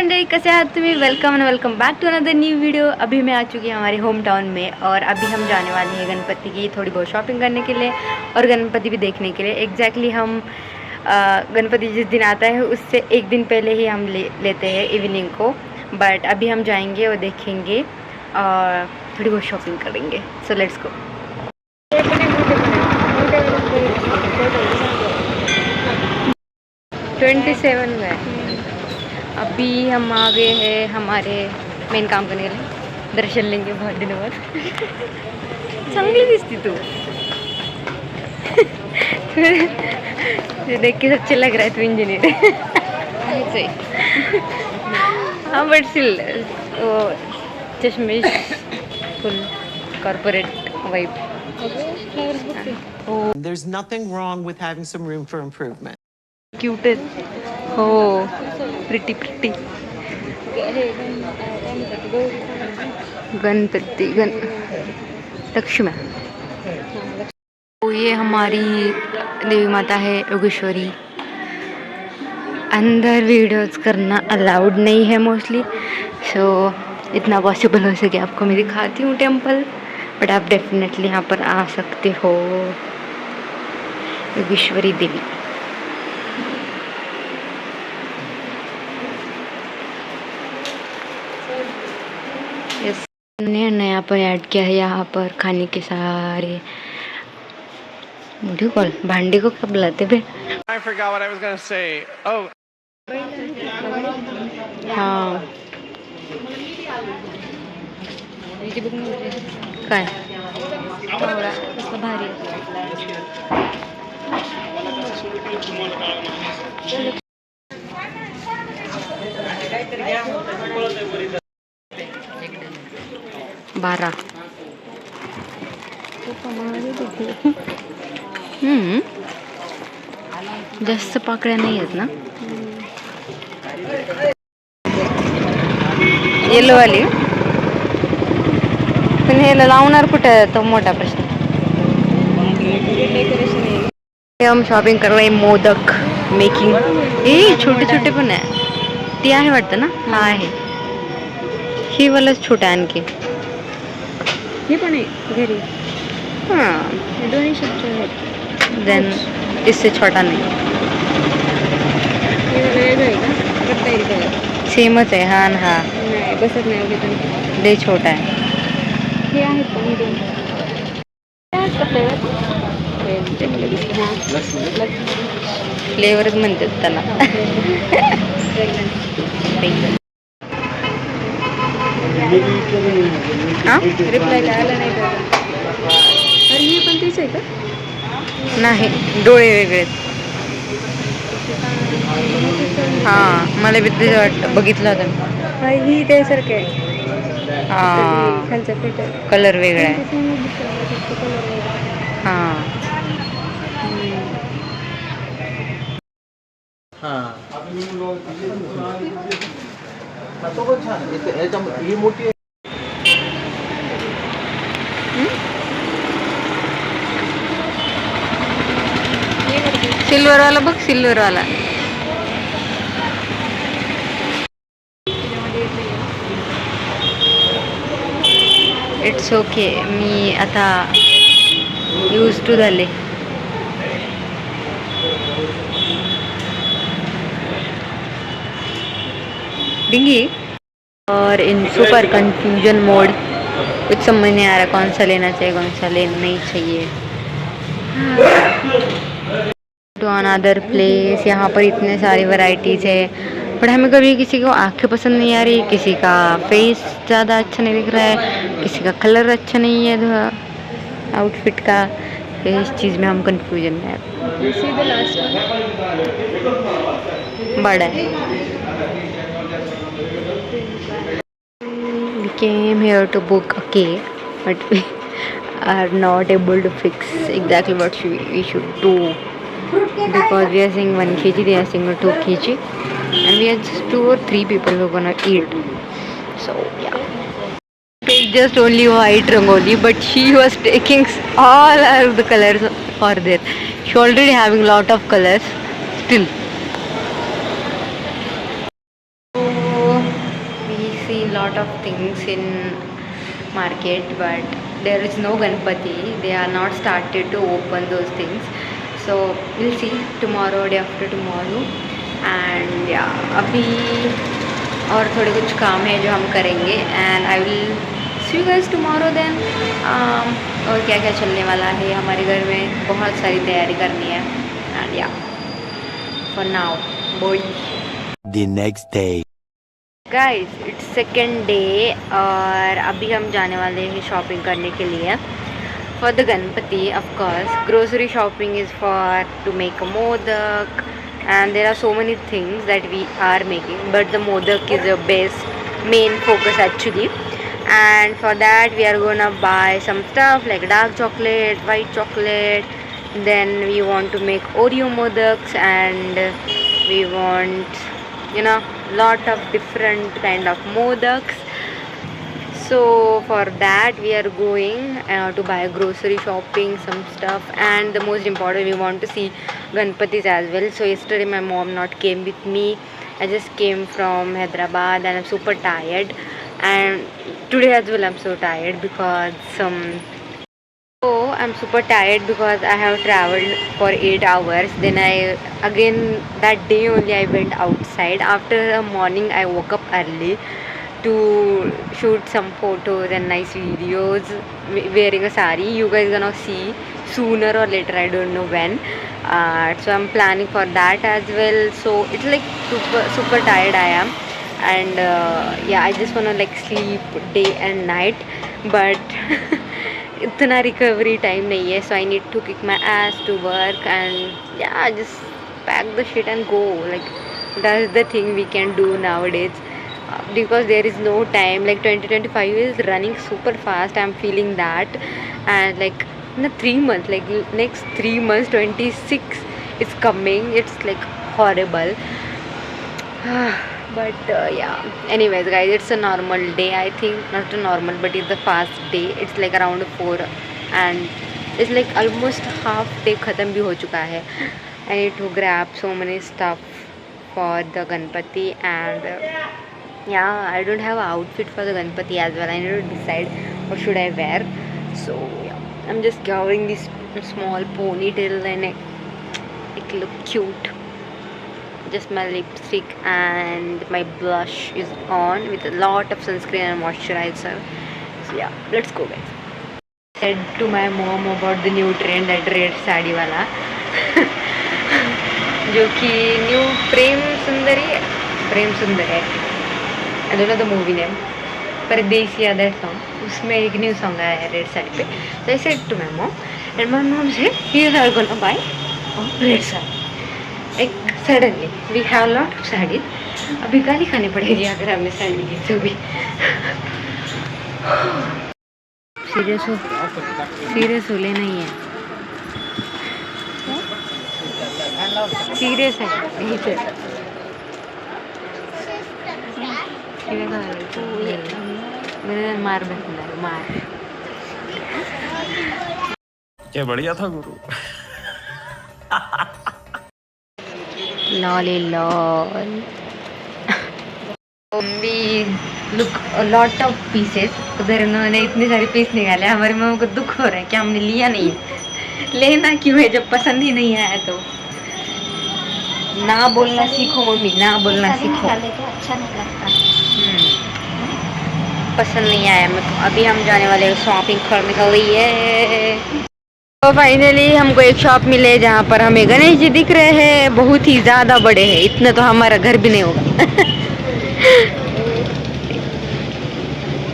मंडळी, कसे आहात तुम्ही? Welcome and welcome back to another new video. अभी मैं आ चुकी हूँ हमारे होम टाउन में और अभी हम जाने वाले हैं गणपति की थोड़ी बहुत शॉपिंग करने के लिए और गणपति भी देखने के लिए। एग्जैक्टली हम गणपति जिस दिन आता है उससे एक दिन पहले ही हम लेते हैं इवनिंग को। बट अभी हम जाएंगे और देखेंगे और थोड़ी बहुत शॉपिंग करेंगे। So let's go. 27 में अभी हम आ गए हैं हमारे मेन काम करने के लिए। दर्शन लेंगे बहुत दिनों बाद। चांगली दिसती तू। देख के अच्छे लग रहा है तू इंजीनियर। हाँ बट स्टिल वो चश्मिश full corporate vibe. There's nothing wrong with having some room for improvement. Cute हो, प्रिटी प्रिटी। गणपति लक्ष्मी। तो ये हमारी देवी माता है योगेश्वरी। अंदर वीडियोस करना अलाउड नहीं है मोस्टली, सो इतना पॉसिबल हो सके आपको मैं दिखाती हूँ टेम्पल। बट आप डेफिनेटली यहाँ पर आ सकते हो। योगेश्वरी देवी। यस, नया पर ऐड किया है यहाँ पर खाने के सारे मुझे कॉल भांडे को क्या बुलाते थे। I forgot what I was gonna say. Oh. हाँ काय भारी बारा। जास्त पाकळ्या नाही आहेत ना। येलो वाली पण हे लावणार कुठं तो मोठा प्रश्न। हम शॉपिंग कर रहे हैं मोदक मेकिंग। ये छोटे छोटे पण आहे ती आहे वाटतं ना। हा आहे ही वालाच छोटा आणखी हे पण आहे घरी। हाँ दोन्ही छोटे आहेत देन इससे छोटा नहीं। सेमच आहे हा ना। हा नाही बसत नाही लय छोटा आहे। हे आहेत पण फ्लेवरच म्हणतात त्याला। रिप्लाय आला नाही त्याचा। अरे हे पण तेच आहे का? नाही डोळे वेगळे। हां मला बी तेच वाटतं बघितलं होतं ही त्यासारखं आहे। हां खालचा फिटर कलर वेगळा आहे। हां ही मोठी सिल्वर वाला बघ सिल्वर वाला। इट्स ओके मी आता यूज टू झाले। डिंगी और इन सुपर कंफ्यूजन मोड कुछ समझ नहीं आ रहा कौन सा लेना चाहिए कौन सा लेना नहीं चाहिए। टू अनदर प्लेस यहाँ पर इतने सारी वैरायटीज़ है बट हमें कभी किसी को आंखें पसंद नहीं आ रही, किसी का फेस ज़्यादा अच्छा नहीं दिख रहा है, किसी का कलर अच्छा नहीं है आउटफिट का। इस चीज़ में हम कंफ्यूजन में है। बड़ा है। We came here to book a cake, but we are not able to fix exactly what we should do because we are saying 1 kg, they are saying 2 kg, and we are just 2 or 3 people who are gonna eat. So yeah, take just only white rangoli, but she was taking all of the colors for there. She already having lot of colors still. lot of things in market, but there is no Ganpati. They are not started to open those things. So we'll see tomorrow, day after tomorrow. And yeah, अभी और थोड़े कुछ काम है जो हम करेंगे, and I will see you guys tomorrow then. और क्या क्या चलने वाला है हमारे घर में, बहुत सारी तैयारी करनी है, and yeah for now bye. The next day. Guys it's second day, और अभी हम जाने वाले हैं शॉपिंग करने के लिए for the Ganpati. Of course grocery shopping is for to make a modak, and there are so many things that we are making, but the modak is the best main focus actually. And for that we are gonna buy some stuff like dark chocolate, white chocolate, then we want to make Oreo modaks, and we want, you know, lot of different kind of modaks. So for that we are going to buy grocery shopping some stuff, and the most important, we want to see Ganpatis as well. So yesterday my mom not came with me. I just came from Hyderabad and I'm super tired, and today as well I'm so tired because so I'm super tired because I have traveled for 8 hours. Then I again that day only I went outside. After the morning I woke up early to shoot some photos and nice videos wearing a sari. You guys gonna see sooner or later, I don't know when. So I'm planning for that as well. So it's like super tired I am, and yeah, I just wanna like sleep day and night, but इतना recovery time नहीं है. So I need to kick my ass to work, and yeah, just pack the shit and go. Like that's the thing we can do nowadays, because there is no time. Like 2025 is running super fast, I'm feeling that. And like in the 3 months, like next 3 months 26 is coming. It's like horrible. But yeah, anyways guys, it's a normal day. I think not a normal, but it's the fast day. It's like around 4, and it's like almost half day khatam bhi ho chuka hai. I need to grab so many stuff for the Ganpati, and yeah, I don't have an outfit for the Ganpati as well. I need to decide what should I wear. So yeah, I'm just gathering this small ponytail, and it look cute. Just my lipstick and my blush is on with a lot of sunscreen and moisturizer. So yeah, let's go guys. Said to my mom about the new trend, that red sari वाला जो कि new प्रेम सुंदरी है. I don't know the movie name, परदेसिया that song. उसमें एक new song आया है red sari पे. So I said to my mom, and my mom said we are gonna buy a red sari. एक suddenly we have lot of sari. अभी गाली खानी पड़ेगी अगर हमने साड़ी ली तो भी. सीरियस हो लेना ही है. सीरियस है यही से. मेरे मार बैठना मार. क्या बढ़िया था गुरु. Lolly lol. We look a lot of pieces. उधर इन्होंने इतने सारे पीस निकाले. हमारी मम्मी को दुख हो रहा है कि हमने लिया नहीं है. लेना क्यों है जब पसंद ही नहीं आया तो. ना बोलना सीखो मम्मी, ना बोलना सीखो. अच्छा नहीं लगता. पसंद नहीं आया मेरे को. अभी हम जाने वाले शॉपिंग करने के लिए. तो फाइनली हमको एक शॉप मिले जहाँ पर हमें गणेश जी दिख रहे हैं. बहुत ही ज़्यादा बड़े हैं. इतने तो हमारा घर भी नहीं होगा.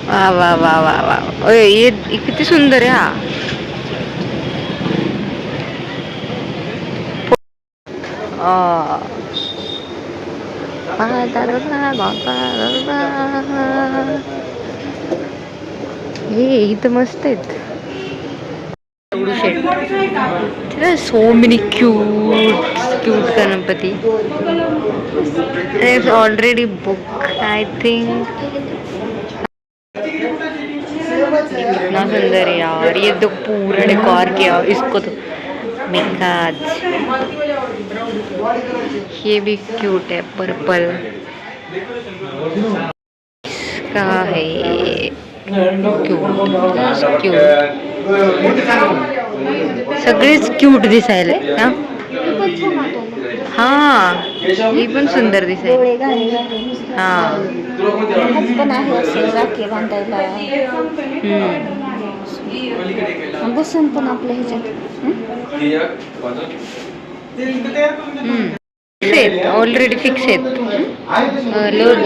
वाह वाह वाह वाह वाह. ओए ये कितनी सुंदर है. ये तो मस्त आहेत. So many cute Ganpati. It's already booked, I think. कितना सुंदर है यार. ये तो पूरा डेकोर किया. इसको तो मेकाज. ये भी क्यूट है, पर्पल. का है क्यूट सगळेच क्यूट दिसायले हा हा ही पण सुंदर दिसायली डोळे घाले घाले नुसतं. हा हात पण आहे असे राखे बांधायला बसून पण आपल्या ह्याच्यात ऑलरेडी फिक्स है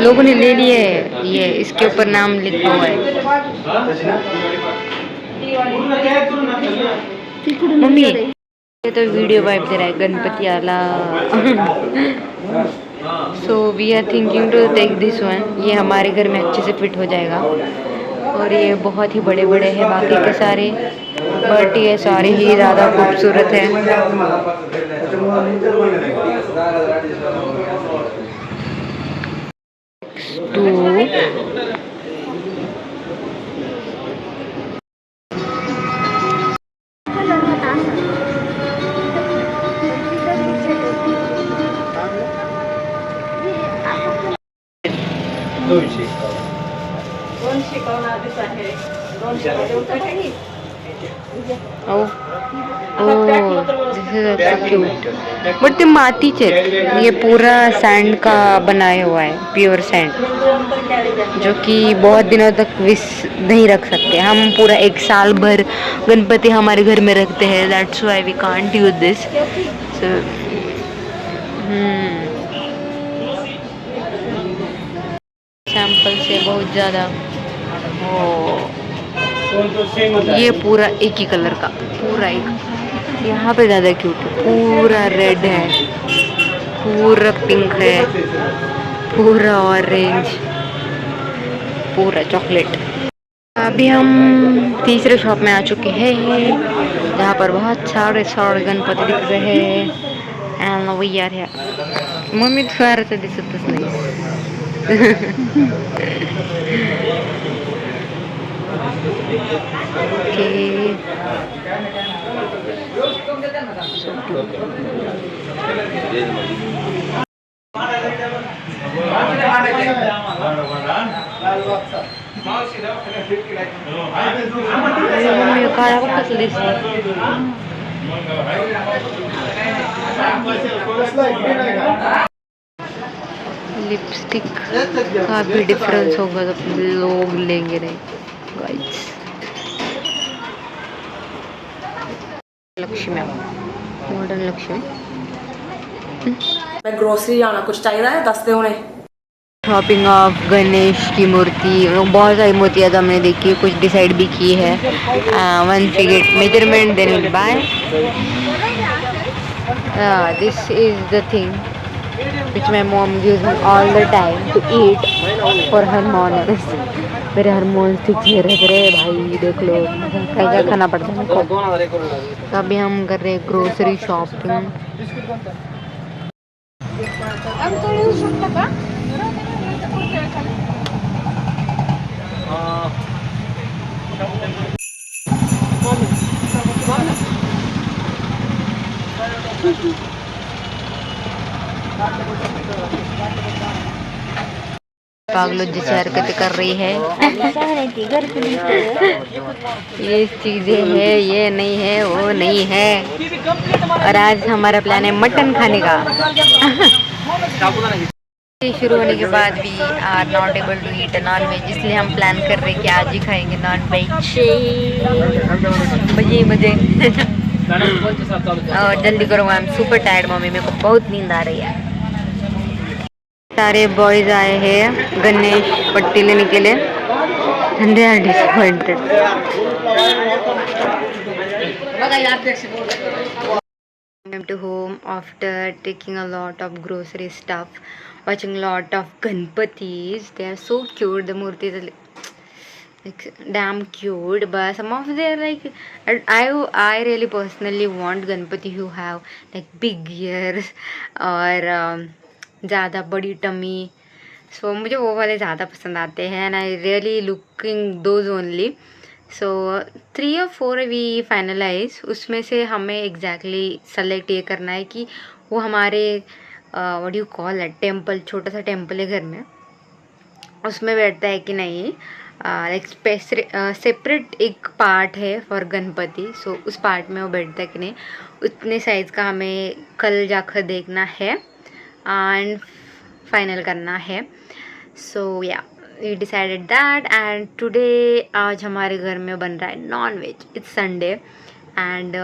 लोगों ने ले लिया है ये इसके ऊपर नाम लिखा हुआ है मम्मी ये तो वीडियो वाइब दे रहा है गणपति आला so we are thinking to take this one ये हमारे घर में अच्छे से फिट हो जाएगा और ये बहुत ही बड़े बड़े हैं बाकी के सारे बट ये सारे ही ज़्यादा खूबसूरत हैं टू बट ते मातीचे आहेत. ये पूरा सैंड का बनाया हुआ है प्योर सैंड जो कि बहुत दिनों तक नहीं रख सकते हम पूरा एक साल भर गणपति हमारे घर में रखते हैं that's why we can't use this sample से बहुत ज़्यादा ये पूरा एक ही कलर का पूरा एक यहाँ पे ज़्यादा क्यूट है पूरा रेड है पूरा पिंक है पूरा ऑरेंज पूरा चॉकलेट अभी हम तीसरे शॉप में आ चुके हैं जहाँ पर बहुत सारे गणपति दिख रहे हैं and we are here mummy फारच दिसतच नाही मम्मी काळा बघ कसं दिसतं लिपस्टिक का भी डिफरेंस होगा तो लोग लेंगे नहीं गाइस लक्ष्मी मॉडर्न लक्ष्मी मैं ग्रोसरी जाना कुछ चाहिए है दस दे उन्हें शॉपिंग ऑफ गणेश की मूर्ति बहुत सारी मूर्तियाँ तो हमने देखी कुछ डिसाइड भी की है one we get measurement then will buy this is the thing which my mom uses all the time to eat for hormones मेरे हार्मोन्स ठीक से रह रहे भाई देख लो क्या क्या खाना पड़ता है मेरे को तो अभी हम कर रहे हैं ग्रोसरी शॉपिंग पागलों जैसी हरकतें कर रही है ये चीजें है ये नहीं है वो नहीं है और आज हमारा प्लान है मटन खाने का शुरू होने के बाद भी are not able to eat non veg इसलिए हम प्लान कर रहे हैं कि आज ही खाएंगे नॉन वेज मजे और जल्दी करो I am super tired mummy मेरे को बहुत नींद आ रही है सारे बॉयज आए हैं गणेश पट्टी लेने के लिए and they are disappointed to home after taking a lot of grocery stuff watching lot of ganpatis they are so cute the murtis are like damn cute but some of them are like I really personally want ganpati who have like big ears और ज़्यादा बड़ी tummy सो मुझे वो वाले ज़्यादा पसंद आते हैं and I really looking those only so 3 और 4 वी फाइनलाइज उसमें से हमें एग्जैक्टली सेलेक्ट ये करना है कि वो हमारे व्हाट यू कॉल है टेम्पल छोटा सा टेम्पल है घर में उसमें बैठता है कि नहीं, लाइक सेपरेट एक पार्ट है फॉर गणपति, सो उस पार्ट में वो बैठता है कि नहीं, उतने साइज़ का हमें कल जाकर देखना है एंड फाइनल करना है. So yeah we decided that and today आज हमारे घर में बन रहा है non veg. It's Sunday and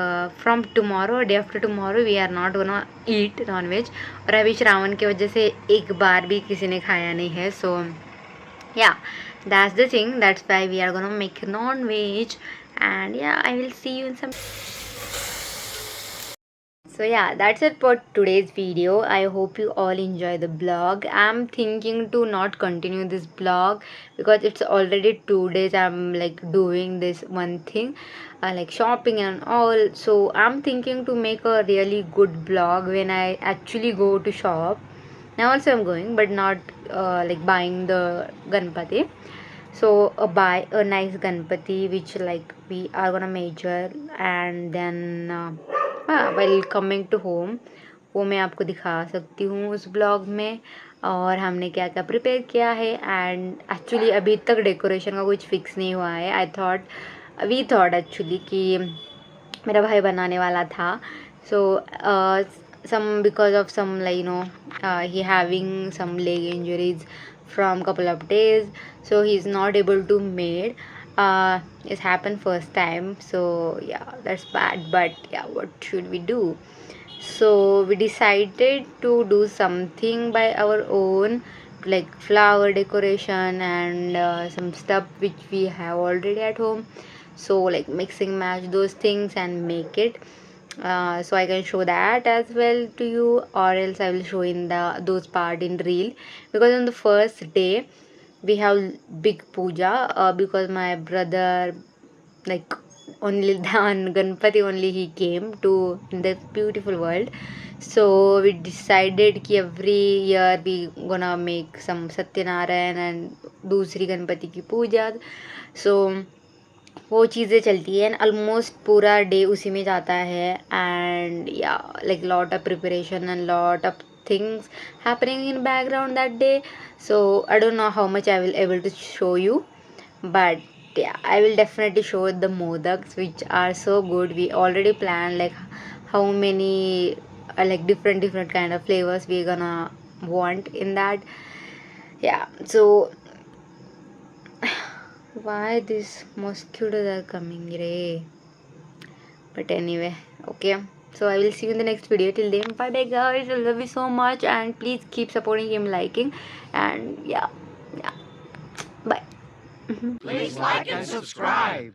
from tomorrow, day after tomorrow we are not gonna eat non veg. और अभी श्रावण की वजह से एक बार भी किसी ने खाया नहीं है. सो yeah, that's the thing, that's why we are gonna make non-veg. And yeah, I will see you in some. So yeah, that's it for today's video. I hope you all enjoy the blog. I'm thinking to not continue this blog because it's already 2 days I'm like doing this one thing, like shopping and all. So I'm thinking to make a really good blog when I actually go to shop. Now also I'm going, but not like buying the Ganpati. So buy a nice Ganpati which like we are gonna measure, and then while coming to home वो मैं आपको दिखा सकती हूँ उस blog में, और हमने क्या क्या प्रिपेयर किया है. एंड एक्चुअली अभी तक डेकोरेशन का कुछ फिक्स नहीं हुआ है. वी थॉट एक्चुअली कि मेरा भाई बनाने वाला था. सो some because of some like he having some leg injuries from couple of days, so he's not able to made. It's happened first time, so yeah, that's bad, but yeah, what should we do? So we decided to do something by our own, like flower decoration and some stuff which we have already at home. So like mixing match those things and make it. So I can show that as well to you, or else I will show in those part in reel, because on the first day we have big puja, because my brother like only on Ganpati only he came to in the beautiful world. So we decided कि every year we gonna make some Satyanarayan and दूसरी गणपति की पूजा. So वो चीज़ें चलती है and almost पूरा day उसी में जाता है. एंड या like lot of preparation and lot of things happening in background that day. So I don't know how much I will able to show you, but yeah, I will definitely show the modaks which are so good. We already planned like how many like different kind of flavors we're gonna want in that. Yeah, so why these mosquitoes are coming, Ray? But anyway, okay, so I will see you in the next video. Till then, bye bye guys, I love you so much, and please keep supporting him, liking, and yeah, bye. Please like and subscribe.